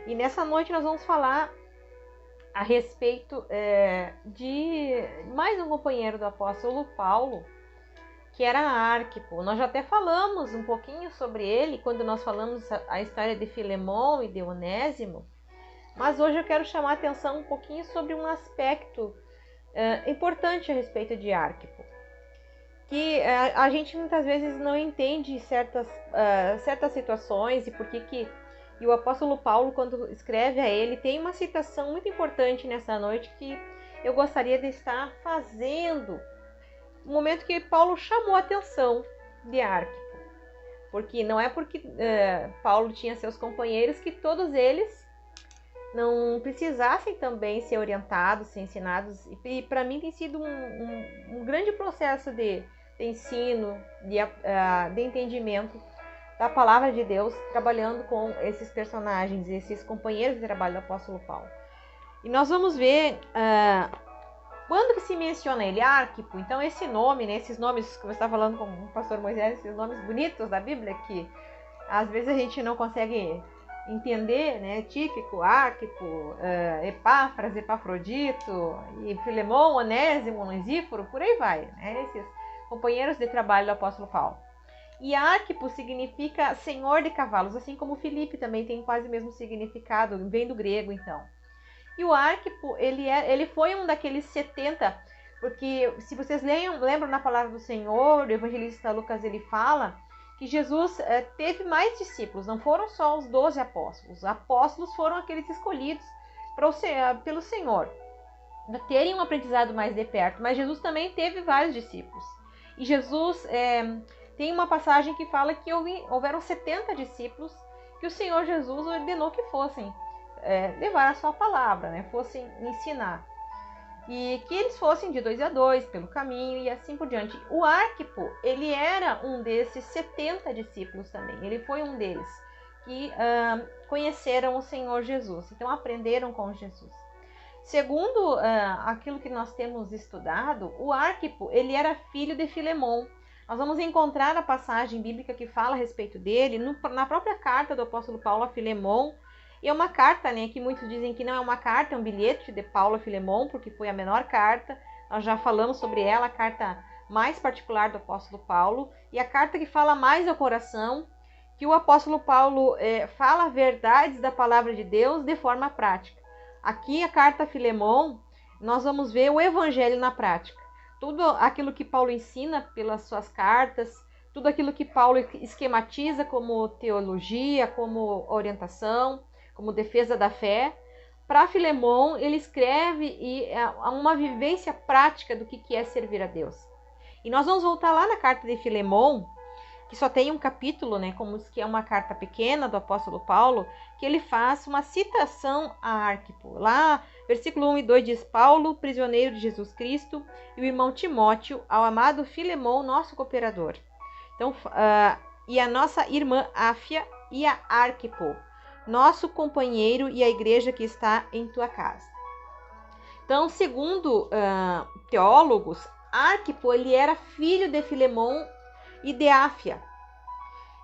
E nessa noite nós vamos falar a respeito de mais um companheiro do apóstolo Paulo, que era Arquipo. Nós já até falamos um pouquinho sobre ele quando nós falamos a história de Filemão e de Onésimo, mas hoje eu quero chamar a atenção um pouquinho sobre um aspecto importante a respeito de Arquipo, que a gente muitas vezes não entende certas situações e por que e o apóstolo Paulo, quando escreve a ele, tem uma citação muito importante nessa noite que eu gostaria de estar fazendo no momento que Paulo chamou a atenção de Arquipo. Porque não é porque Paulo tinha seus companheiros que todos eles não precisassem também ser orientados, ser ensinados. E para mim tem sido um grande processo de ensino, de entendimento da palavra de Deus, trabalhando com esses personagens, esses companheiros de trabalho do apóstolo Paulo. E nós vamos ver quando que se menciona ele, Arquipo. Então esse nome, né, esses nomes que você está falando com o pastor Moisés, esses nomes bonitos da Bíblia, que às vezes a gente não consegue entender, né? Tíquico, Arquipo, Epáfras, Epafrodito, e Filemão, Onésimo, Onesíforo, por aí vai, né? Esses companheiros de trabalho do apóstolo Paulo. E Arquipo significa senhor de cavalos, assim como Filipe também tem quase o mesmo significado, vem do grego então. E o Arquipo, ele foi um daqueles 70, porque se vocês lembram na palavra do Senhor, o evangelista Lucas ele fala que Jesus teve mais discípulos, não foram só os 12 apóstolos. Os apóstolos foram aqueles escolhidos pelo Senhor, para terem um aprendizado mais de perto, mas Jesus também teve vários discípulos. E Jesus tem uma passagem que fala que houveram 70 discípulos que o Senhor Jesus ordenou que fossem levar a sua palavra, né? Fossem ensinar. E que eles fossem de 2 a 2 pelo caminho e assim por diante. O Arquipo, ele era um desses 70 discípulos também. Ele foi um deles que conheceram o Senhor Jesus. Então aprenderam com Jesus. Segundo aquilo que nós temos estudado, o Arquipo, ele era filho de Filemão. Nós vamos encontrar a passagem bíblica que fala a respeito dele na própria carta do apóstolo Paulo a Filemão. E é uma carta, né, que muitos dizem que não é uma carta, é um bilhete de Paulo a Filemão, porque foi a menor carta. Nós já falamos sobre ela, a carta mais particular do apóstolo Paulo. E a carta que fala mais ao coração, que o apóstolo Paulo fala verdades da palavra de Deus de forma prática. Aqui a carta a Filemão, nós vamos ver o evangelho na prática. Tudo aquilo que Paulo ensina pelas suas cartas, tudo aquilo que Paulo esquematiza como teologia, como orientação, como defesa da fé. Para Filemão, ele escreve uma vivência prática do que é servir a Deus. E nós vamos voltar lá na carta de Filemão, que só tem um capítulo, né, como que é uma carta pequena do apóstolo Paulo, que ele faz uma citação a Arquipo. Lá, versículo 1 e 2 diz: Paulo, prisioneiro de Jesus Cristo, e o irmão Timóteo, ao amado Filemão, nosso cooperador. Então, e a nossa irmã Áfia e a Arquipo, nosso companheiro e a igreja que está em tua casa. Então, segundo teólogos, Arquipo, ele era filho de Filemão e de Áfia.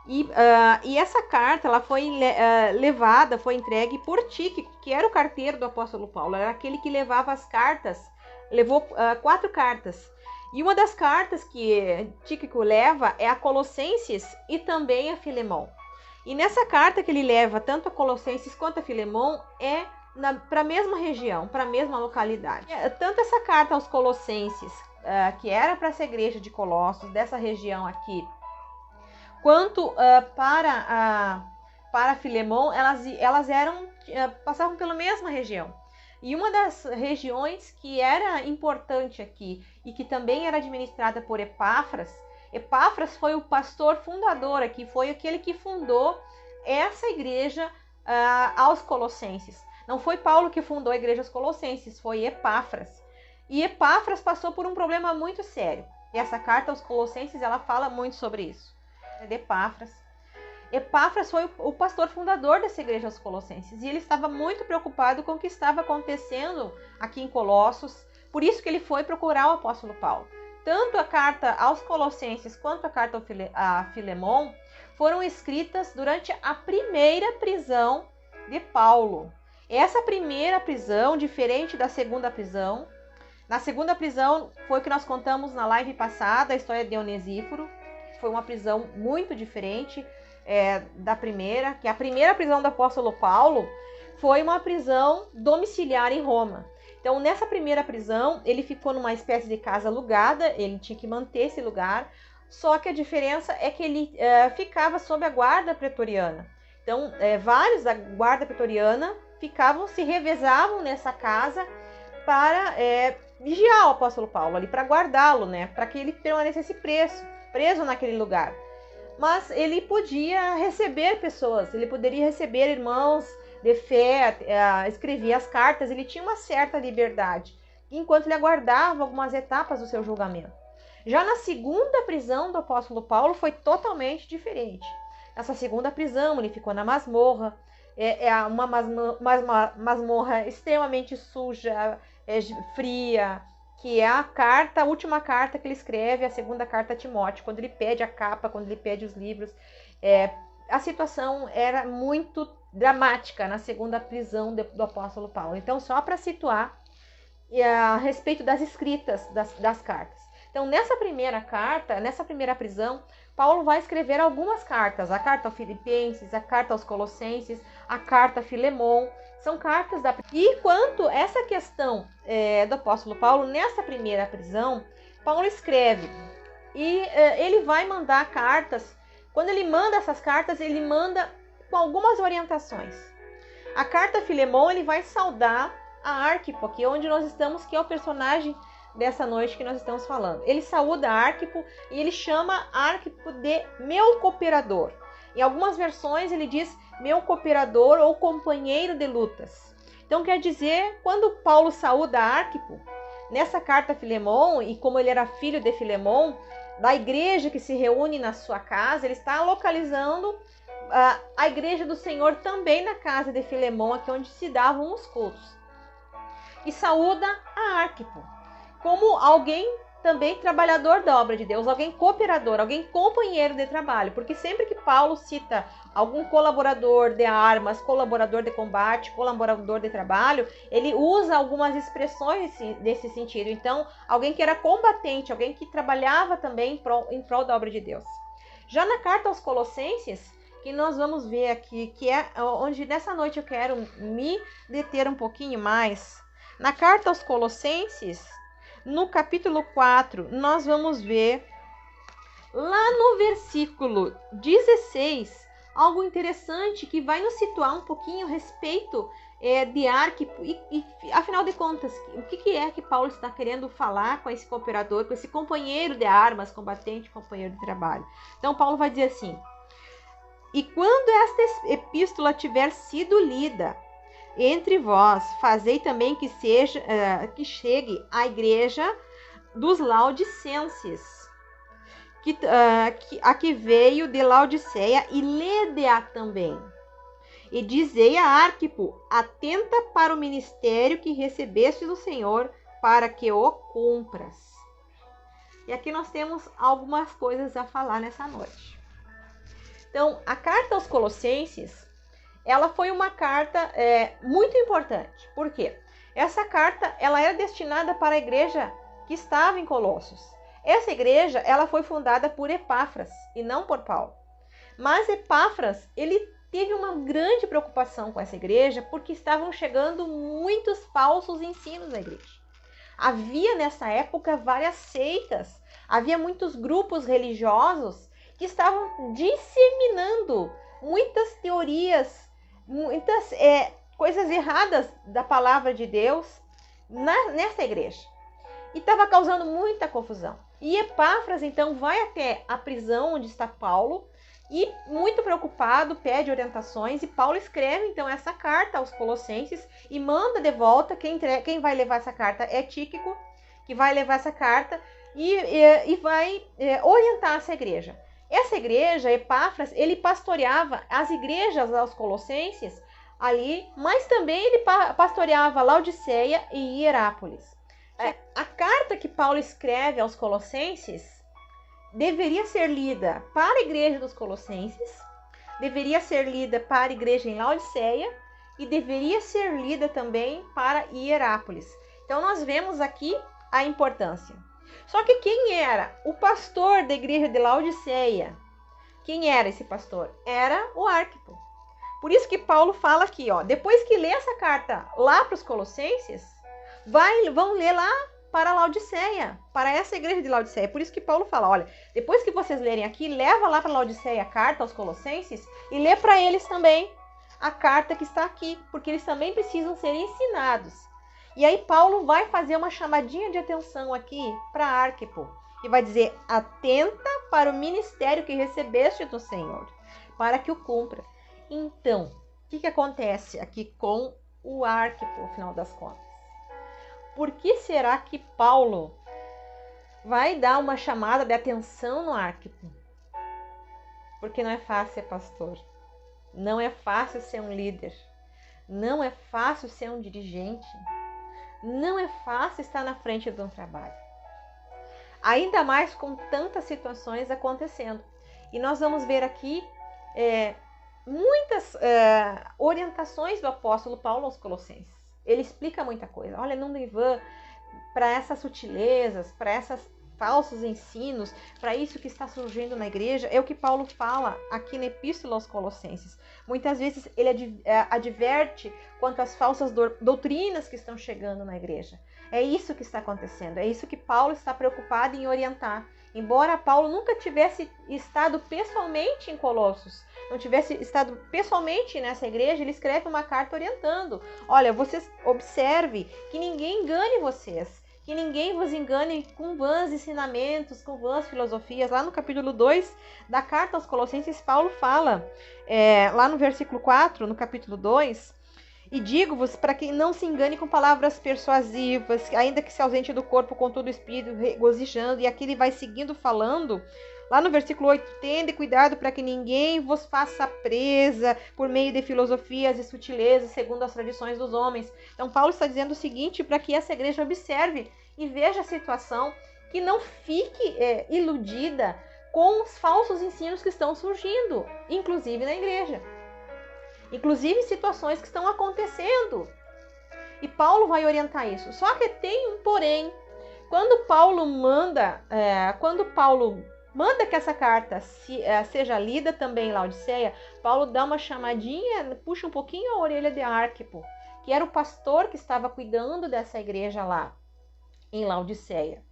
E essa carta ela foi levada, foi entregue por Tíquico, que era o carteiro do apóstolo Paulo, era aquele que levava as cartas, levou 4 cartas. E uma das cartas que Tíquico leva é a Colossenses e também a Filemão. E nessa carta que ele leva tanto a Colossenses quanto a Filemão é para a mesma região, para a mesma localidade. Tanto essa carta aos Colossenses, que era para essa igreja de Colossos, dessa região aqui, quanto para Filemão, elas passavam pela mesma região. E uma das regiões que era importante aqui e que também era administrada por Epáfras foi o pastor fundador aqui, foi aquele que fundou essa igreja aos Colossenses. Não foi Paulo que fundou a igreja aos Colossenses, foi Epáfras. E Epáfras passou por um problema muito sério. E essa carta aos Colossenses, ela fala muito sobre isso. De Epáfras. Epáfras foi o pastor fundador dessa igreja aos Colossenses. E ele estava muito preocupado com o que estava acontecendo aqui em Colossos. Por isso que ele foi procurar o apóstolo Paulo. Tanto a carta aos Colossenses quanto a carta a Filemão foram escritas durante a primeira prisão de Paulo. Essa primeira prisão, diferente da segunda prisão. Na segunda prisão foi o que nós contamos na live passada, a história de Onesíforo. Foi uma prisão muito diferente da primeira, que a primeira prisão do apóstolo Paulo foi uma prisão domiciliar em Roma. Então, nessa primeira prisão, ele ficou numa espécie de casa alugada, ele tinha que manter esse lugar, só que a diferença é que ele ficava sob a guarda pretoriana. Então, vários da guarda pretoriana se revezavam nessa casa para vigiar o apóstolo Paulo, ali para guardá-lo, né, para que ele permanecesse preso naquele lugar. Mas ele podia receber pessoas, ele poderia receber irmãos de fé, escrevia as cartas, ele tinha uma certa liberdade, enquanto ele aguardava algumas etapas do seu julgamento. Já na segunda prisão do apóstolo Paulo foi totalmente diferente. Nessa segunda prisão ele ficou na masmorra, uma masmorra extremamente suja, fria, que é a última carta que ele escreve, a segunda carta a Timóteo, quando ele pede a capa, quando ele pede os livros. A situação era muito dramática na segunda prisão do apóstolo Paulo. Então, só para situar a respeito das escritas das cartas. Então, nessa primeira prisão, Paulo vai escrever algumas cartas. A carta aos Filipenses, a carta aos Colossenses, a carta a Filemon. São cartas da... E quanto a essa questão do apóstolo Paulo, nessa primeira prisão, Paulo escreve. E ele vai mandar cartas. Quando ele manda essas cartas, ele manda com algumas orientações. A carta a Filemon, ele vai saudar a Arquipo, aqui onde nós estamos, que é o personagem dessa noite que nós estamos falando. Ele saúda a Arquipo e ele chama Arquipo de meu cooperador. Em algumas versões ele diz meu cooperador ou companheiro de lutas. Então quer dizer, quando Paulo saúda a Arquipo, nessa carta a Filemon, e como ele era filho de Filemon, da igreja que se reúne na sua casa, ele está localizando a igreja do Senhor também na casa de Filemon, aqui onde se davam os cultos. E saúda a Arquipo como alguém também trabalhador da obra de Deus, alguém cooperador, alguém companheiro de trabalho, porque sempre que Paulo cita algum colaborador de armas, colaborador de combate, colaborador de trabalho, ele usa algumas expressões desse sentido. Então, alguém que era combatente, alguém que trabalhava também em prol da obra de Deus. Já na carta aos Colossenses, que nós vamos ver aqui, que é onde nessa noite eu quero me deter um pouquinho mais. Na carta aos Colossenses, no capítulo 4, nós vamos ver lá no versículo 16, algo interessante que vai nos situar um pouquinho a respeito de Arquipo e afinal de contas, o que é que Paulo está querendo falar com esse cooperador, com esse companheiro de armas, combatente, companheiro de trabalho. Então Paulo vai dizer assim: e quando esta epístola tiver sido lida entre vós, fazei também que chegue à igreja dos Laodicenses, a que veio de Laodiceia, e lede-a também. E dizei a Arquipo: atenta para o ministério que recebeste do Senhor, para que o cumpras. E aqui nós temos algumas coisas a falar nessa noite. Então, a carta aos Colossenses, ela foi uma carta muito importante. Por quê? Essa carta ela era destinada para a igreja que estava em Colossos. Essa igreja ela foi fundada por Epáfras e não por Paulo. Mas Epáfras ele teve uma grande preocupação com essa igreja porque estavam chegando muitos falsos ensinos na igreja. Havia nessa época várias seitas, havia muitos grupos religiosos que estavam disseminando muitas teorias, muitas coisas erradas da palavra de Deus nessa igreja. E estava causando muita confusão. E Epáfras, então, vai até a prisão onde está Paulo e, muito preocupado, pede orientações. E Paulo escreve, então, essa carta aos Colossenses e manda de volta. Quem vai levar essa carta é Tíquico, que vai levar essa carta e vai orientar essa igreja. Essa igreja, Epáfras, ele pastoreava as igrejas aos Colossenses ali, mas também ele pastoreava Laodiceia e Hierápolis. A carta que Paulo escreve aos Colossenses deveria ser lida para a igreja dos Colossenses, deveria ser lida para a igreja em Laodiceia e deveria ser lida também para Hierápolis. Então nós vemos aqui a importância. Só que quem era o pastor da igreja de Laodiceia? Quem era esse pastor? Era o Arquipo. Por isso que Paulo fala aqui, ó, depois que lê essa carta lá para os Colossenses, vão ler lá para Laodiceia, para essa igreja de Laodiceia. Por isso que Paulo fala, olha, depois que vocês lerem aqui, leva lá para Laodiceia a carta aos Colossenses e lê para eles também a carta que está aqui, porque eles também precisam ser ensinados. E aí Paulo vai fazer uma chamadinha de atenção aqui para Arquipo e vai dizer, atenta para o ministério que recebeste do Senhor, para que o cumpra. Então, o que acontece aqui com o Arquipo, no final das contas? Por que será que Paulo vai dar uma chamada de atenção no Arquipo? Porque não é fácil ser pastor. Não é fácil ser um líder. Não é fácil ser um dirigente. Não é fácil estar na frente de um trabalho. Ainda mais com tantas situações acontecendo. E nós vamos ver aqui muitas orientações do apóstolo Paulo aos Colossenses. Ele explica muita coisa. Olha, não deva para essas sutilezas, para esses falsos ensinos, para isso que está surgindo na igreja, é o que Paulo fala aqui na Epístola aos Colossenses. Muitas vezes ele adverte quanto às falsas doutrinas que estão chegando na igreja. É isso que está acontecendo, é isso que Paulo está preocupado em orientar. Embora Paulo nunca tivesse estado pessoalmente em Colossos, não tivesse estado pessoalmente nessa igreja, ele escreve uma carta orientando. Olha, vocês observem que ninguém engane vocês, que ninguém vos engane com vãs ensinamentos, com vãs filosofias. Lá no capítulo 2 da carta aos Colossenses, Paulo fala, lá no versículo 4, no capítulo 2, e digo-vos para que não se engane com palavras persuasivas, ainda que se ausente do corpo com todo o espírito, regozijando. E aqui ele vai seguindo falando, lá no versículo 8, tende cuidado para que ninguém vos faça presa por meio de filosofias e sutilezas, segundo as tradições dos homens. Então Paulo está dizendo o seguinte, para que essa igreja observe e veja a situação, que não fique iludida com os falsos ensinos que estão surgindo, inclusive na igreja. Inclusive situações que estão acontecendo. E Paulo vai orientar isso. Só que tem um porém. Quando Paulo manda que essa carta seja lida também em Laodiceia, Paulo dá uma chamadinha, puxa um pouquinho a orelha de Arquipo, que era o pastor que estava cuidando dessa igreja lá em Laodiceia.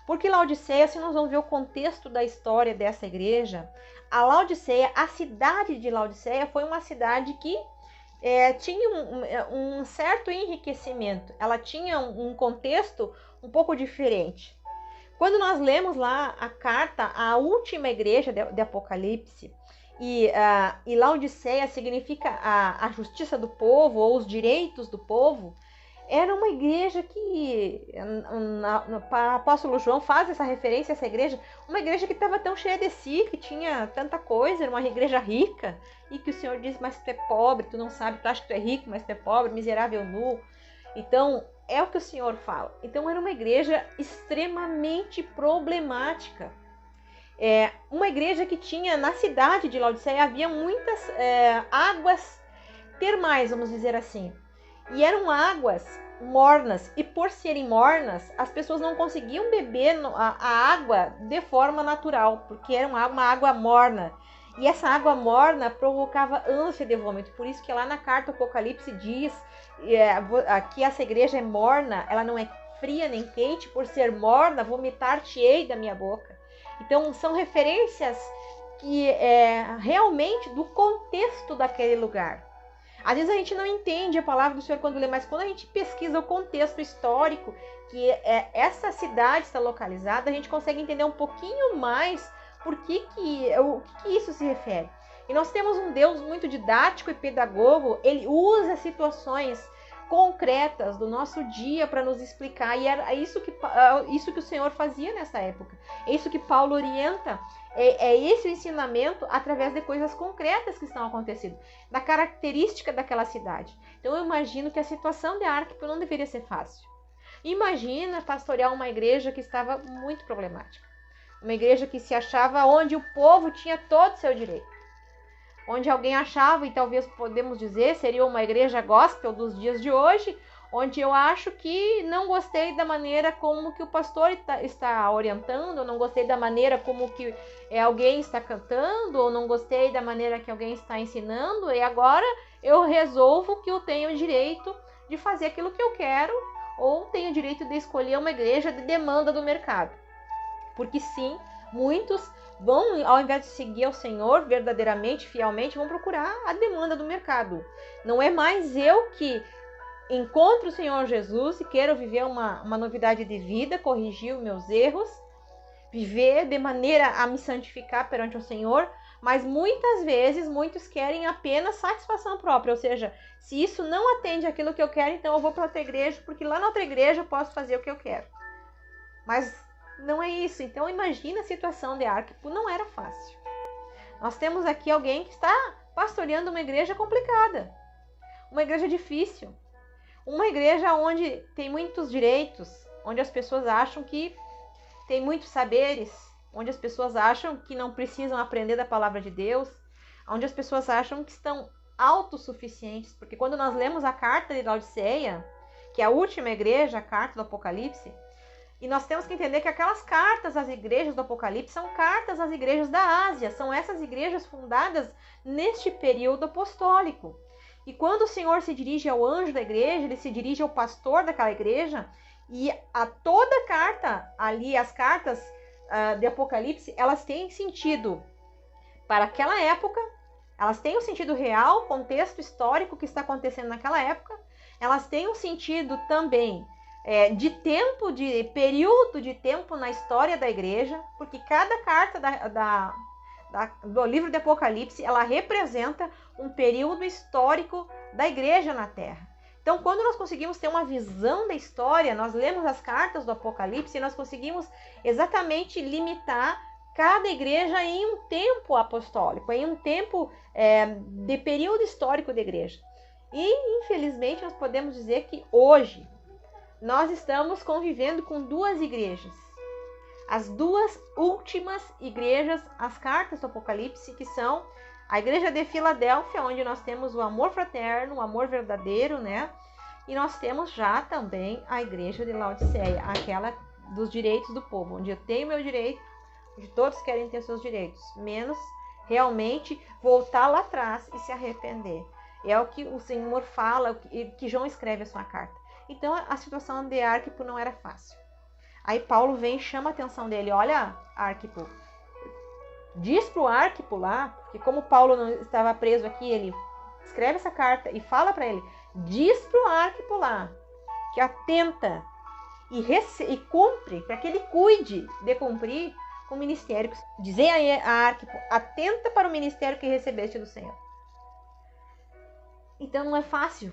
Porque Laodiceia, se nós vamos ver o contexto da história dessa igreja, a cidade de Laodiceia foi uma cidade que tinha um certo enriquecimento. Ela tinha um contexto um pouco diferente. Quando nós lemos lá a carta à última igreja de Apocalipse, e Laodiceia significa a justiça do povo ou os direitos do povo, era uma igreja que, o apóstolo João faz essa referência a essa igreja, uma igreja que estava tão cheia de si, que tinha tanta coisa, era uma igreja rica, e que o Senhor diz, mas tu é pobre, tu não sabe, tu acha que tu é rico, mas tu é pobre, miserável nu. Então, é o que o Senhor fala. Então, era uma igreja extremamente problemática. Uma igreja que tinha, na cidade de Laodiceia, havia muitas águas termais, vamos dizer assim. E eram águas mornas, e por serem mornas, as pessoas não conseguiam beber a água de forma natural, porque era uma água morna. E essa água morna provocava ânsia de vômito. Por isso que lá na carta Apocalipse diz que essa igreja é morna, ela não é fria nem quente, por ser morna, vomitar-te-ei da minha boca. Então são referências que realmente do contexto daquele lugar. Às vezes a gente não entende a palavra do Senhor quando lê, mas quando a gente pesquisa o contexto histórico que essa cidade está localizada, a gente consegue entender um pouquinho mais o que isso se refere. E nós temos um Deus muito didático e pedagogo, ele usa situações concretas do nosso dia para nos explicar, e era isso que o Senhor fazia nessa época. É isso que Paulo orienta, é esse o ensinamento através de coisas concretas que estão acontecendo, da característica daquela cidade. Então eu imagino que a situação de Arquipo não deveria ser fácil. Imagina pastorear uma igreja que estava muito problemática, uma igreja que se achava onde o povo tinha todo o seu direito, onde alguém achava, e talvez podemos dizer, seria uma igreja gospel dos dias de hoje, onde eu acho que não gostei da maneira como que o pastor está orientando, ou não gostei da maneira como que alguém está cantando, ou não gostei da maneira que alguém está ensinando, e agora eu resolvo que eu tenho o direito de fazer aquilo que eu quero, ou tenho o direito de escolher uma igreja de demanda do mercado. Porque sim, muitos vão, ao invés de seguir ao Senhor verdadeiramente, fielmente, vão procurar a demanda do mercado. Não é mais eu que encontro o Senhor Jesus e quero viver uma novidade de vida, corrigir os meus erros, viver de maneira a me santificar perante o Senhor, mas muitas vezes muitos querem apenas satisfação própria, ou seja, se isso não atende aquilo que eu quero, então eu vou para outra igreja, porque lá na outra igreja eu posso fazer o que eu quero. Mas não é isso. Então imagina a situação de Arquipo, não era fácil. Nós temos aqui alguém que está pastoreando uma igreja complicada, uma igreja difícil, uma igreja onde tem muitos direitos, onde as pessoas acham que tem muitos saberes, onde as pessoas acham que não precisam aprender da palavra de Deus, onde as pessoas acham que estão autossuficientes, porque quando nós lemos a carta de Laodiceia, que é a última igreja, a carta do Apocalipse, e nós temos que entender que aquelas cartas às igrejas do Apocalipse são cartas às igrejas da Ásia, são essas igrejas fundadas neste período apostólico. E quando o Senhor se dirige ao anjo da igreja, ele se dirige ao pastor daquela igreja, e a toda carta ali, as cartas de Apocalipse, elas têm sentido para aquela época, elas têm um sentido real, contexto histórico que está acontecendo naquela época, elas têm um sentido também de tempo, de período de tempo na história da igreja, porque cada carta do livro de Apocalipse, ela representa um período histórico da igreja na Terra. Então, quando nós conseguimos ter uma visão da história, nós lemos as cartas do Apocalipse e nós conseguimos exatamente limitar cada igreja em um tempo apostólico, em um tempo de período histórico da igreja. E, infelizmente, nós podemos dizer que hoje nós estamos convivendo com duas igrejas. As duas últimas igrejas, as cartas do Apocalipse, que são a igreja de Filadélfia, onde nós temos o amor fraterno, o amor verdadeiro, né? E nós temos já também a igreja de Laodiceia, aquela dos direitos do povo, onde eu tenho meu direito, onde todos querem ter seus direitos, menos realmente voltar lá atrás e se arrepender. É o que o Senhor fala, que João escreve a sua carta. Então a situação de Arquipo não era fácil. Aí Paulo vem e chama a atenção dele. Olha, Arquipo, diz para o Arquipo lá, que como Paulo não estava preso aqui, ele escreve essa carta e fala para ele, diz para o Arquipo lá, que atenta e cumpre, para que ele cuide de cumprir o ministério. Dizer a Arquipo, atenta para o ministério que recebeste do Senhor. Então não é fácil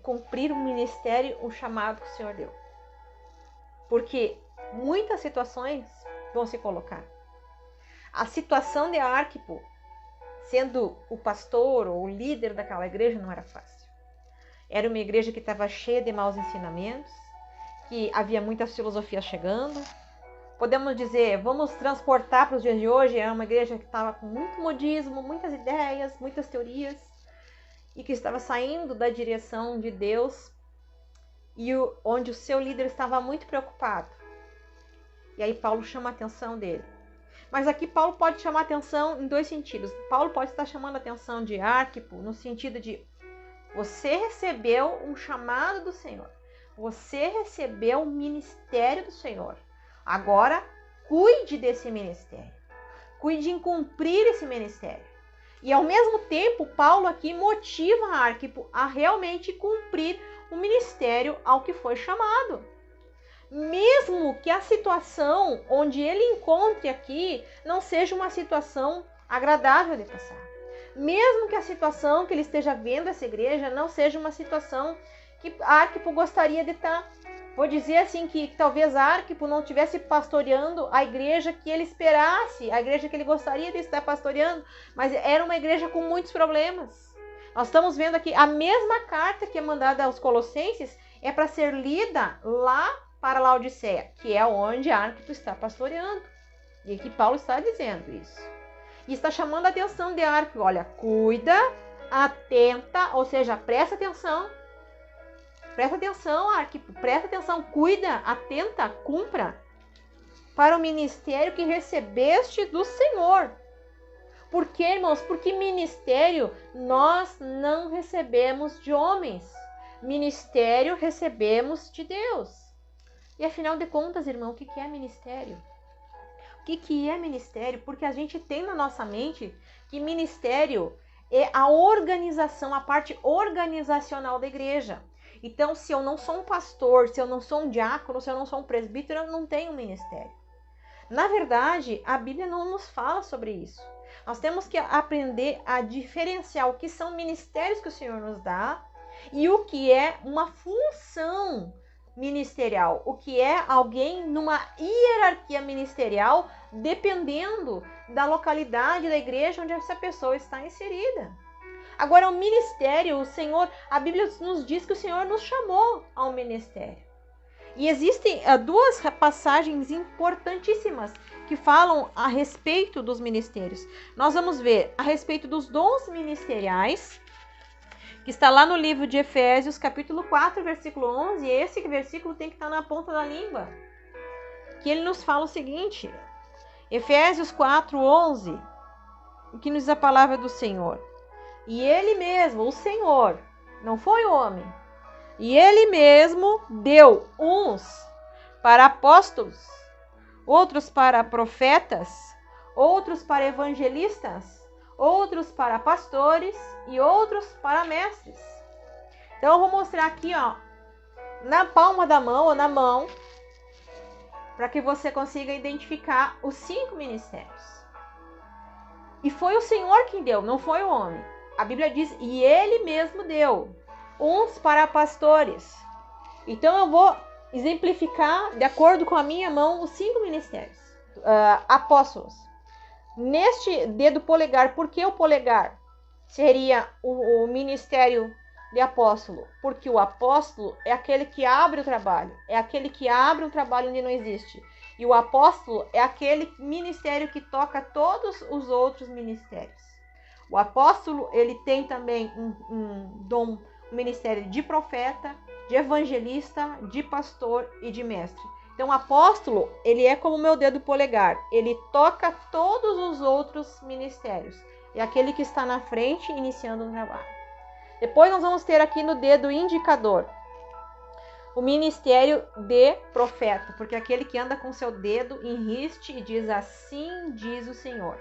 cumprir o ministério, o chamado que o Senhor deu. Porque muitas situações vão se colocar. A situação de Arquipo, sendo o pastor ou o líder daquela igreja, não era fácil. Era uma igreja que estava cheia de maus ensinamentos, que havia muitas filosofias chegando. Podemos dizer, vamos transportar para os dias de hoje, era uma igreja que estava com muito modismo, muitas ideias, muitas teorias, e que estava saindo da direção de Deus, e onde o seu líder estava muito preocupado. E aí Paulo chama a atenção dele. Mas aqui Paulo pode chamar a atenção em dois sentidos. Paulo pode estar chamando a atenção de Arquipo no sentido de você recebeu um chamado do Senhor. Você recebeu o ministério do Senhor. Agora, cuide desse ministério. Cuide em cumprir esse ministério. E ao mesmo tempo, Paulo aqui motiva Arquipo a realmente cumprir o ministério ao que foi chamado. Mesmo que a situação onde ele encontre aqui não seja uma situação agradável de passar. Mesmo que a situação que ele esteja vendo essa igreja não seja uma situação que Arquipo gostaria de estar. Vou dizer assim que talvez Arquipo não estivesse pastoreando a igreja que ele esperasse, a igreja que ele gostaria de estar pastoreando, mas era uma igreja com muitos problemas. Nós estamos vendo aqui a mesma carta que é mandada aos Colossenses é para ser lida lá para Laodiceia, que é onde Arquipo está pastoreando. E aqui Paulo está dizendo isso. E está chamando a atenção de Arquipo. Olha, cuida, atenta, ou seja, presta atenção. Presta atenção, Arquipo. Presta atenção, cuida, atenta, cumpra para o ministério que recebeste do Senhor. Por quê, irmãos? Porque ministério nós não recebemos de homens. Ministério recebemos de Deus. E afinal de contas, irmão, o que é ministério? O que é ministério? Porque a gente tem na nossa mente que ministério é a organização, a parte organizacional da igreja. Então, se eu não sou um pastor, se eu não sou um diácono, se eu não sou um presbítero, eu não tenho ministério. Na verdade, a Bíblia não nos fala sobre isso. Nós temos que aprender a diferenciar o que são ministérios que o Senhor nos dá e o que é uma função ministerial, o que é alguém numa hierarquia ministerial, dependendo da localidade da igreja onde essa pessoa está inserida. Agora, o ministério, o Senhor, a Bíblia nos diz que o Senhor nos chamou ao ministério. E existem duas passagens importantíssimas que falam a respeito dos ministérios. Nós vamos ver a respeito dos dons ministeriais, que está lá no livro de Efésios, capítulo 4, versículo 11. E esse versículo tem que estar na ponta da língua. Que ele nos fala o seguinte, Efésios 4, 11, que nos diz a palavra do Senhor. E ele mesmo, o Senhor, não foi o homem, e ele mesmo deu uns para apóstolos, outros para profetas, outros para evangelistas, outros para pastores e outros para mestres. Então eu vou mostrar aqui, ó, na palma da mão ou na mão, para que você consiga identificar os 5 ministérios. E foi o Senhor quem deu, não foi o homem. A Bíblia diz, e ele mesmo deu uns para pastores. Então eu vou exemplificar, de acordo com a minha mão, os 5 ministérios. Apóstolos. Neste dedo polegar, por que o polegar seria o ministério de apóstolo? Porque o apóstolo é aquele que abre o trabalho, é aquele que abre um trabalho onde não existe. E o apóstolo é aquele ministério que toca todos os outros ministérios. O apóstolo, ele tem também um dom, um ministério de profeta, de evangelista, de pastor e de mestre. Então, o apóstolo, ele é como o meu dedo polegar. Ele toca todos os outros ministérios. É aquele que está na frente, iniciando o trabalho. Depois, nós vamos ter aqui no dedo indicador o ministério de profeta, porque é aquele que anda com seu dedo em riste e diz, assim diz o Senhor.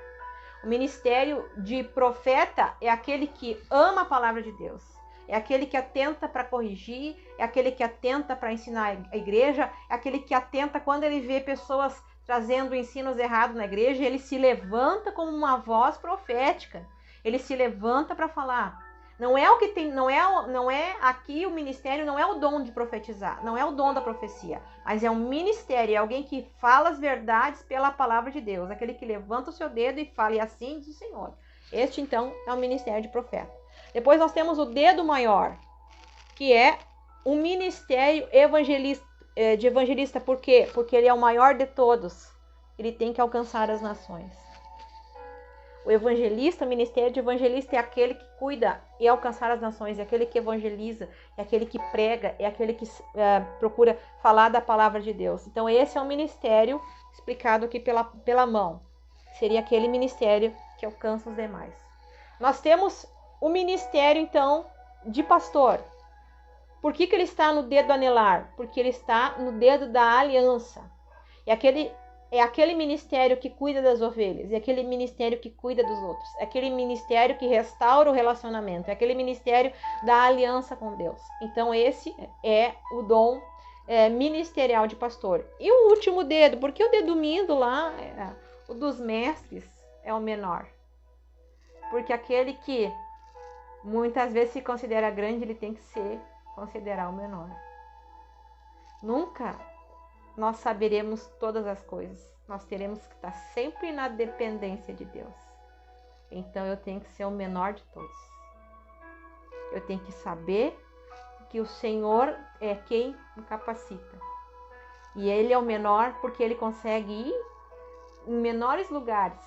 O ministério de profeta é aquele que ama a palavra de Deus. É aquele que atenta para corrigir, é aquele que atenta para ensinar a igreja, é aquele que atenta quando ele vê pessoas trazendo ensinos errados na igreja, ele se levanta como uma voz profética. Ele se levanta para falar. Não é o que tem, não é aqui o ministério, não é o dom de profetizar, não é o dom da profecia, mas é um ministério, é alguém que fala as verdades pela palavra de Deus, aquele que levanta o seu dedo e fala, e assim diz o Senhor. Este, então, é o ministério de profeta. Depois nós temos o dedo maior, que é o ministério de evangelista. Por quê? Porque ele é o maior de todos. Ele tem que alcançar as nações. O evangelista, o ministério de evangelista é aquele que cuida e alcançar as nações, é aquele que evangeliza, é aquele que prega, é aquele que procura falar da palavra de Deus. Então esse é o ministério explicado aqui pela mão. Seria aquele ministério que alcança os demais. Nós temos o ministério, então, de pastor. Por que ele está no dedo anelar? Porque ele está no dedo da aliança. É aquele ministério que cuida das ovelhas, é aquele ministério que cuida dos outros, é aquele ministério que restaura o relacionamento, é aquele ministério da aliança com Deus. Então esse é o dom ministerial de pastor. E o último dedo, porque o dedo mindro lá, o dos mestres, é o menor. Porque aquele que muitas vezes se considera grande, ele tem que se considerar o menor. Nunca nós saberemos todas as coisas. Nós teremos que estar sempre na dependência de Deus. Então eu tenho que ser o menor de todos. Eu tenho que saber que o Senhor é quem me capacita. E Ele é o menor porque Ele consegue ir em menores lugares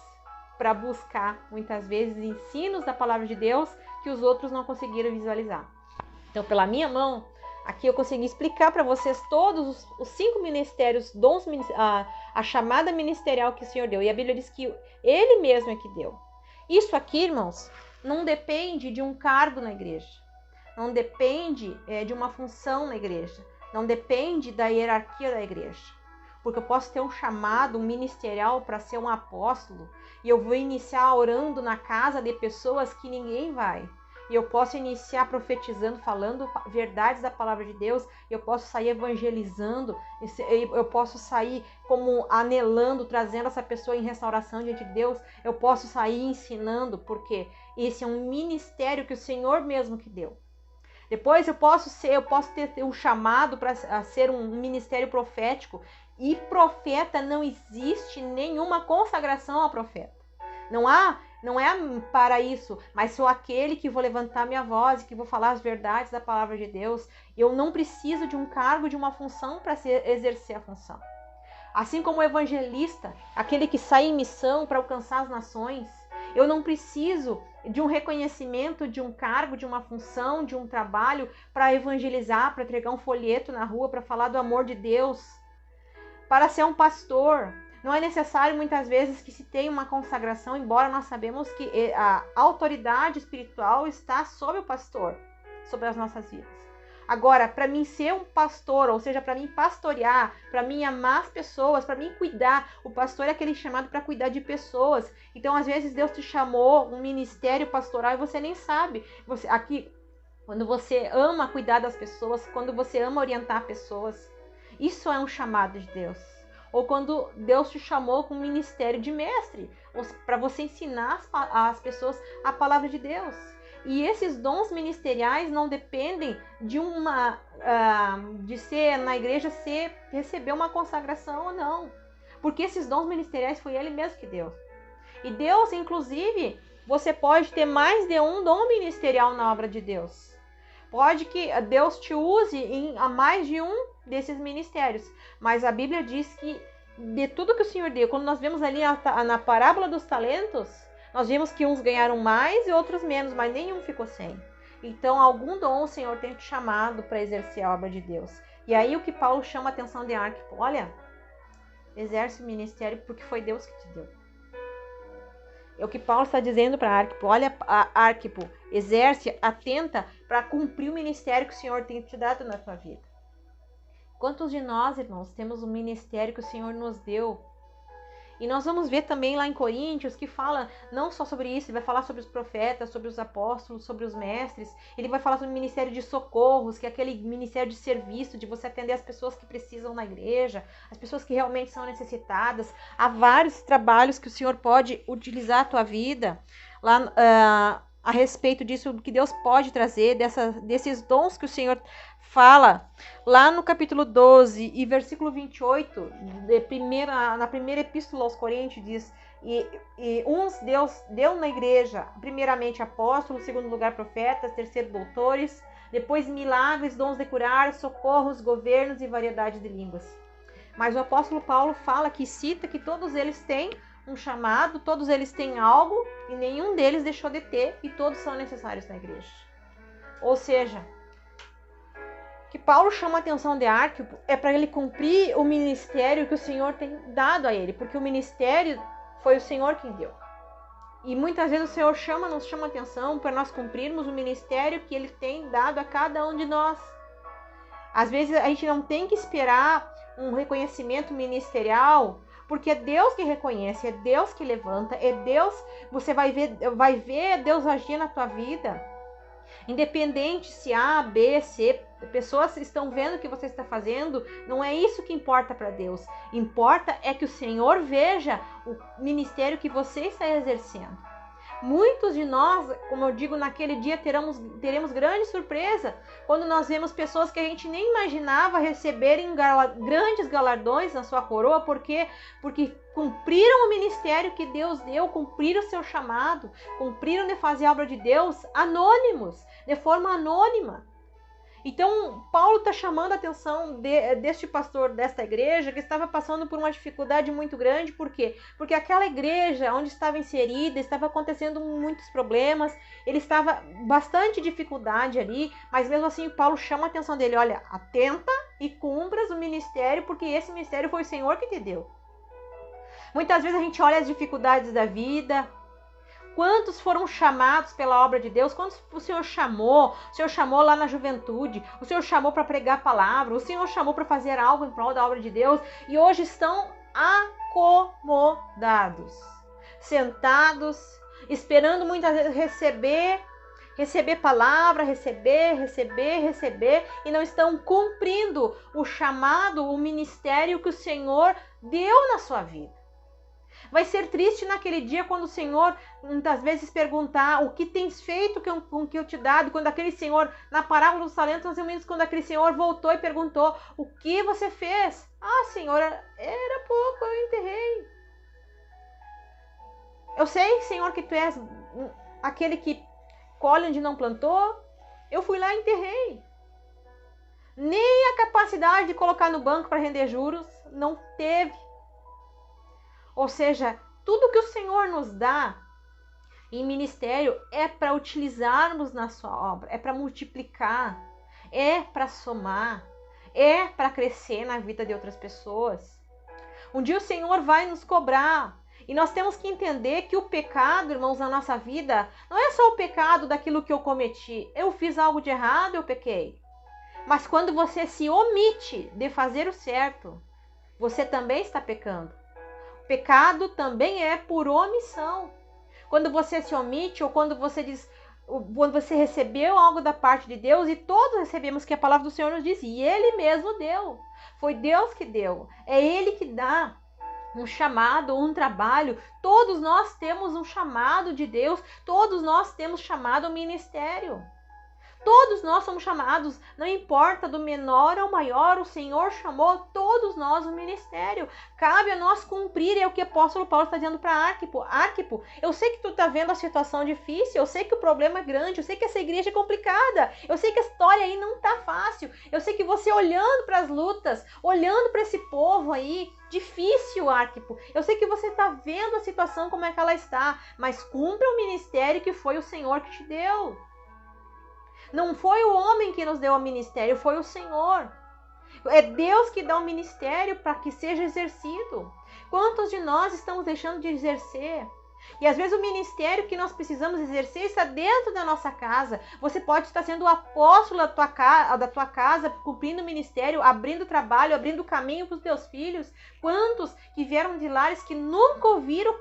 para buscar, muitas vezes, ensinos da palavra de Deus que os outros não conseguiram visualizar. Então, pela minha mão, aqui eu consegui explicar para vocês todos os 5 ministérios, dons, a chamada ministerial que o Senhor deu. E a Bíblia diz que Ele mesmo é que deu. Isso aqui, irmãos, não depende de um cargo na igreja. Não depende de uma função na igreja. Não depende da hierarquia da igreja. Porque eu posso ter um chamado, um ministerial para ser um apóstolo. E eu vou iniciar orando na casa de pessoas que ninguém vai. E eu posso iniciar profetizando, falando verdades da palavra de Deus. Eu posso sair evangelizando. Eu posso sair como anelando, trazendo essa pessoa em restauração diante de Deus. Eu posso sair ensinando, porque esse é um ministério que o Senhor mesmo que deu. Depois eu posso ter um chamado para ser um ministério profético. E profeta, não existe nenhuma consagração ao profeta. Não é para isso, mas sou aquele que vou levantar minha voz e que vou falar as verdades da palavra de Deus. Eu não preciso de um cargo, de uma função para exercer a função. Assim como o evangelista, aquele que sai em missão para alcançar as nações, eu não preciso de um reconhecimento, de um cargo, de uma função, de um trabalho para evangelizar, para entregar um folheto na rua, para falar do amor de Deus. Para ser um pastor, não é necessário muitas vezes que se tenha uma consagração, embora nós sabemos que a autoridade espiritual está sobre o pastor, sobre as nossas vidas. Agora, para mim ser um pastor, ou seja, para mim pastorear, para mim amar as pessoas, para mim cuidar, o pastor é aquele chamado para cuidar de pessoas. Então, às vezes, Deus te chamou um ministério pastoral e você nem sabe. Quando você ama cuidar das pessoas, quando você ama orientar pessoas, isso é um chamado de Deus. Ou quando Deus te chamou com um ministério de mestre, para você ensinar as pessoas a palavra de Deus. E esses dons ministeriais não dependem de ser na igreja, receber uma consagração ou não. Porque esses dons ministeriais foi Ele mesmo que deu. E Deus, inclusive, você pode ter mais de um dom ministerial na obra de Deus. Pode que Deus te use a mais de um desses ministérios. Mas a Bíblia diz que de tudo que o Senhor deu, quando nós vemos ali na parábola dos talentos, nós vimos que uns ganharam mais e outros menos, mas nenhum ficou sem. Então, algum dom o Senhor tem te chamado para exercer a obra de Deus. E aí o que Paulo chama a atenção de Arquipo, olha, exerce o ministério porque foi Deus que te deu. É o que Paulo está dizendo para Arquipo, olha, Arquipo, exerce, atenta para cumprir o ministério que o Senhor tem te dado na tua vida. Quantos de nós, irmãos, temos um ministério que o Senhor nos deu? E nós vamos ver também lá em Coríntios que fala não só sobre isso, ele vai falar sobre os profetas, sobre os apóstolos, sobre os mestres. Ele vai falar sobre o ministério de socorros, que é aquele ministério de serviço, de você atender as pessoas que precisam na igreja, as pessoas que realmente são necessitadas. Há vários trabalhos que o Senhor pode utilizar a tua vida lá a respeito disso, que Deus pode trazer, desses dons que o Senhor fala lá no capítulo 12 e versículo 28, na primeira epístola aos Coríntios, diz: e uns Deus deu na igreja, primeiramente apóstolos, segundo lugar profetas, terceiro doutores, depois milagres, dons de curar, socorros, governos e variedade de línguas. Mas o apóstolo Paulo fala que cita que todos eles têm um chamado, todos eles têm algo e nenhum deles deixou de ter, e todos são necessários na igreja. Ou seja, que Paulo chama a atenção de Arquipo é para ele cumprir o ministério que o Senhor tem dado a ele, porque o ministério foi o Senhor quem deu. E muitas vezes o Senhor nos chama a atenção para nós cumprirmos o ministério que Ele tem dado a cada um de nós. Às vezes a gente não tem que esperar um reconhecimento ministerial, porque é Deus que reconhece, é Deus que levanta, é Deus, você vai ver Deus agir na tua vida. Independente se A, B, C, pessoas estão vendo o que você está fazendo, não é isso que importa para Deus. Importa é que o Senhor veja o ministério que você está exercendo. Muitos de nós, como eu digo, naquele dia teremos grande surpresa quando nós vemos pessoas que a gente nem imaginava receberem grandes galardões na sua coroa, porque cumpriram o ministério que Deus deu, cumpriram o seu chamado, cumpriram de fazer a obra de Deus anônimos, de forma anônima. Então, Paulo está chamando a atenção deste pastor desta igreja que estava passando por uma dificuldade muito grande. Por quê? Porque aquela igreja onde estava inserida estava acontecendo muitos problemas, ele estava bastante dificuldade ali, mas mesmo assim Paulo chama a atenção dele: olha, atenta e cumpras o ministério, porque esse ministério foi o Senhor que te deu. Muitas vezes a gente olha as dificuldades da vida. Quantos foram chamados pela obra de Deus? Quantos o Senhor chamou? O Senhor chamou lá na juventude, o Senhor chamou para pregar a palavra, o Senhor chamou para fazer algo em prol da obra de Deus e hoje estão acomodados, sentados, esperando muitas vezes receber palavra, receber e não estão cumprindo o chamado, o ministério que o Senhor deu na sua vida. Vai ser triste naquele dia quando o Senhor muitas vezes perguntar: o que tens feito com o que eu te dado? Quando aquele Senhor, na parábola dos talentos, nós vimos quando aquele Senhor voltou e perguntou: o que você fez? Ah, Senhor, era pouco, eu enterrei. Eu sei, Senhor, que tu és aquele que colhe onde não plantou. Eu fui lá e enterrei. Nem a capacidade de colocar no banco para render juros não teve. Ou seja, tudo que o Senhor nos dá em ministério é para utilizarmos na sua obra, é para multiplicar, é para somar, é para crescer na vida de outras pessoas. Um dia o Senhor vai nos cobrar e nós temos que entender que o pecado, irmãos, na nossa vida, não é só o pecado daquilo que eu cometi. Eu fiz algo de errado, eu pequei. Mas quando você se omite de fazer o certo, você também está pecando. Pecado também é por omissão. Quando você se omite ou quando você recebeu algo da parte de Deus, e todos recebemos, que a palavra do Senhor nos diz, e Ele mesmo deu. Foi Deus que deu. É Ele que dá um chamado, um trabalho. Todos nós temos um chamado de Deus. Todos nós temos chamado ao ministério. Todos nós somos chamados, não importa do menor ao maior, o Senhor chamou todos nós no ministério. Cabe a nós cumprir, é o que o apóstolo Paulo está dizendo para Arquipo. Arquipo, eu sei que tu está vendo a situação difícil, eu sei que o problema é grande, eu sei que essa igreja é complicada, eu sei que a história aí não está fácil, eu sei que você olhando para as lutas, olhando para esse povo aí, difícil, Arquipo, eu sei que você está vendo a situação como é que ela está, mas cumpra o ministério que foi o Senhor que te deu. Não foi o homem que nos deu o ministério, foi o Senhor. É Deus que dá o ministério para que seja exercido. Quantos de nós estamos deixando de exercer? E às vezes o ministério que nós precisamos exercer está dentro da nossa casa. Você pode estar sendo o apóstolo da tua casa, cumprindo o ministério, abrindo trabalho, abrindo caminho para os teus filhos. Quantos que vieram de lares que nunca ouviram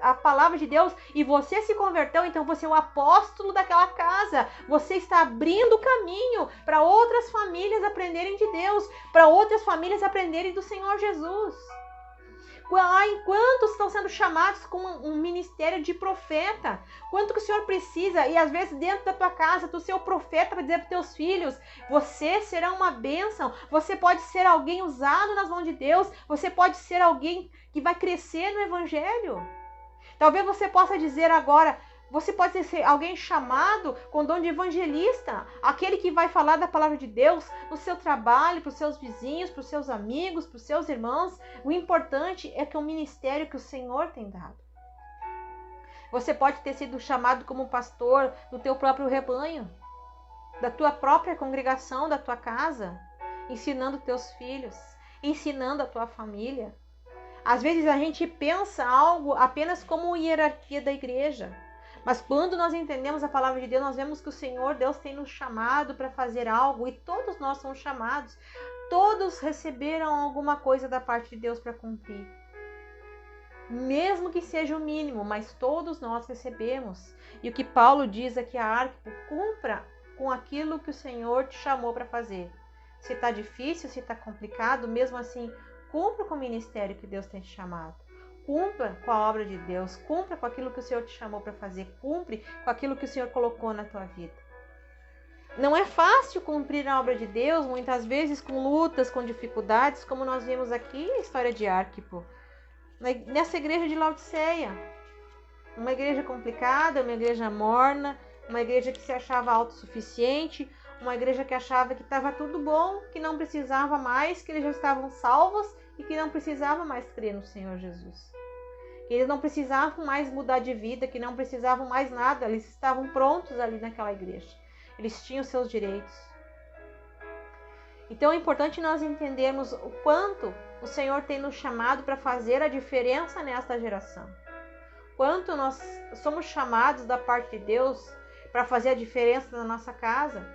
a palavra de Deus e você se converteu, então você é o apóstolo daquela casa. Você está abrindo caminho para outras famílias aprenderem de Deus, para outras famílias aprenderem do Senhor Jesus. Quantos estão sendo chamados com um ministério de profeta? Quanto que o Senhor precisa? E às vezes dentro da tua casa, tu ser o profeta para dizer para teus filhos: você será uma bênção, você pode ser alguém usado nas mãos de Deus, você pode ser alguém que vai crescer no evangelho. Talvez você possa dizer agora: você pode ser alguém chamado com dom de evangelista, aquele que vai falar da palavra de Deus no seu trabalho, para os seus vizinhos, para os seus amigos, para os seus irmãos. O importante é que é um ministério que o Senhor tem dado. Você pode ter sido chamado como pastor do teu próprio rebanho, da tua própria congregação, da tua casa, ensinando teus filhos, ensinando a tua família. Às vezes a gente pensa algo apenas como hierarquia da igreja. Mas quando nós entendemos a palavra de Deus, nós vemos que o Senhor Deus tem nos chamado para fazer algo, e todos nós somos chamados. Todos receberam alguma coisa da parte de Deus para cumprir. Mesmo que seja o mínimo, mas todos nós recebemos. E o que Paulo diz aqui a Arquipo: cumpra com aquilo que o Senhor te chamou para fazer. Se está difícil, se está complicado, mesmo assim, cumpra com o ministério que Deus tem te chamado. Cumpra com a obra de Deus, cumpra com aquilo que o Senhor te chamou para fazer, cumpre com aquilo que o Senhor colocou na tua vida. Não é fácil cumprir a obra de Deus, muitas vezes com lutas, com dificuldades, como nós vimos aqui a história de Arquipo, nessa igreja de Laodiceia. Uma igreja complicada, uma igreja morna, uma igreja que se achava autossuficiente, uma igreja que achava que estava tudo bom, que não precisava mais, que eles já estavam salvos e que não precisava mais crer no Senhor Jesus. Que eles não precisavam mais mudar de vida, que não precisavam mais nada, eles estavam prontos ali naquela igreja. Eles tinham seus direitos. Então é importante nós entendermos o quanto o Senhor tem nos chamado para fazer a diferença nesta geração. Quanto nós somos chamados da parte de Deus para fazer a diferença na nossa casa.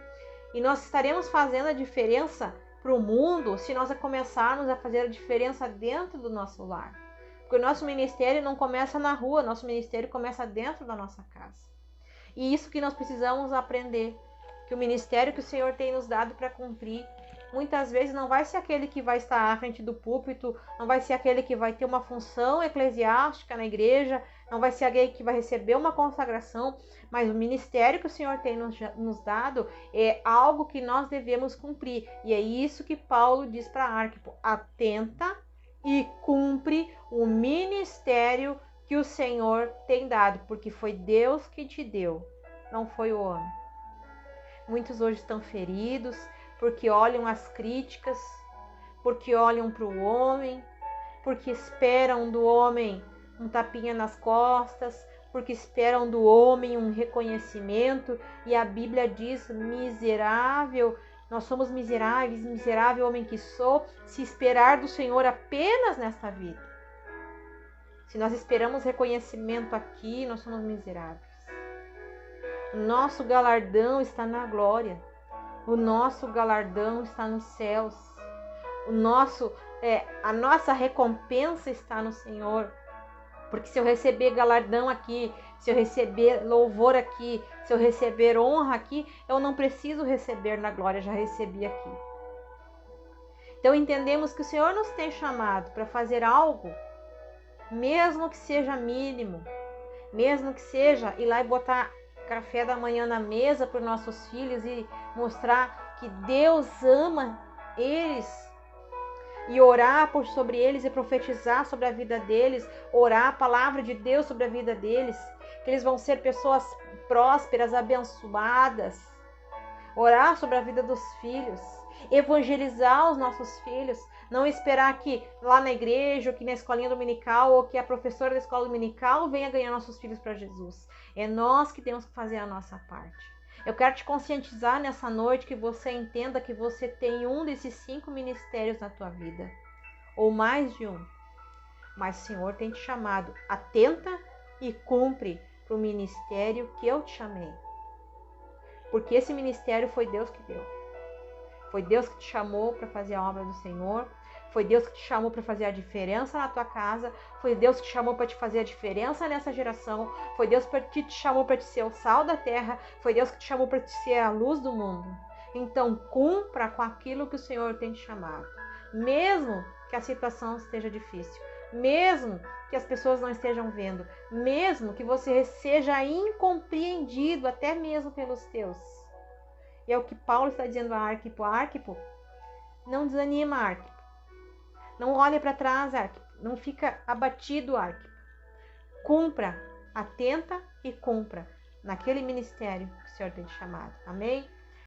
E nós estaremos fazendo a diferença para o mundo se nós começarmos a fazer a diferença dentro do nosso lar. Porque o nosso ministério não começa na rua, nosso ministério começa dentro da nossa casa. E isso que nós precisamos aprender, que o ministério que o Senhor tem nos dado para cumprir, muitas vezes não vai ser aquele que vai estar à frente do púlpito, não vai ser aquele que vai ter uma função eclesiástica na igreja, não vai ser alguém que vai receber uma consagração, mas o ministério que o Senhor tem nos dado é algo que nós devemos cumprir. E é isso que Paulo diz para Arquipo: atenta e cumpre o ministério que o Senhor tem dado, porque foi Deus que te deu, não foi o homem. Muitos hoje estão feridos porque olham as críticas, porque olham para o homem, porque esperam do homem um tapinha nas costas, porque esperam do homem um reconhecimento. E a Bíblia diz: miserável, nós somos miseráveis, miserável homem que sou, se esperar do Senhor apenas nesta vida. Se nós esperamos reconhecimento aqui, nós somos miseráveis. O nosso galardão está na glória. O nosso galardão está nos céus. A nossa recompensa está no Senhor. Porque se eu receber galardão aqui, se eu receber louvor aqui, se eu receber honra aqui, eu não preciso receber na glória, já recebi aqui. Então entendemos que o Senhor nos tem chamado para fazer algo, mesmo que seja mínimo, mesmo que seja ir lá e botar café da manhã na mesa para os nossos filhos e mostrar que Deus ama eles, e orar sobre eles e profetizar sobre a vida deles, orar a palavra de Deus sobre a vida deles, que eles vão ser pessoas prósperas, abençoadas, orar sobre a vida dos filhos, evangelizar os nossos filhos, não esperar que lá na igreja, ou que na escolinha dominical, ou que a professora da escola dominical venha ganhar nossos filhos para Jesus. É nós que temos que fazer a nossa parte. Eu quero te conscientizar nessa noite que você entenda que você tem um desses 5 ministérios na tua vida, ou mais de um. Mas o Senhor tem te chamado. Atenta e cumpre para o ministério que eu te chamei. Porque esse ministério foi Deus que deu. Foi Deus que te chamou para fazer a obra do Senhor. Foi Deus que te chamou para fazer a diferença na tua casa. Foi Deus que te chamou para te fazer a diferença nessa geração. Foi Deus que te chamou para te ser o sal da terra. Foi Deus que te chamou para te ser a luz do mundo. Então cumpra com aquilo que o Senhor tem te chamado. Mesmo que a situação esteja difícil. Mesmo que as pessoas não estejam vendo. Mesmo que você seja incompreendido até mesmo pelos teus. E é o que Paulo está dizendo a Arquipo. Arquipo, não desanima, Arquipo. Não olhe para trás, Arquipo. Não fica abatido, Arquipo. Cumpra, atenta e cumpra naquele ministério que o Senhor tem te chamado. Amém?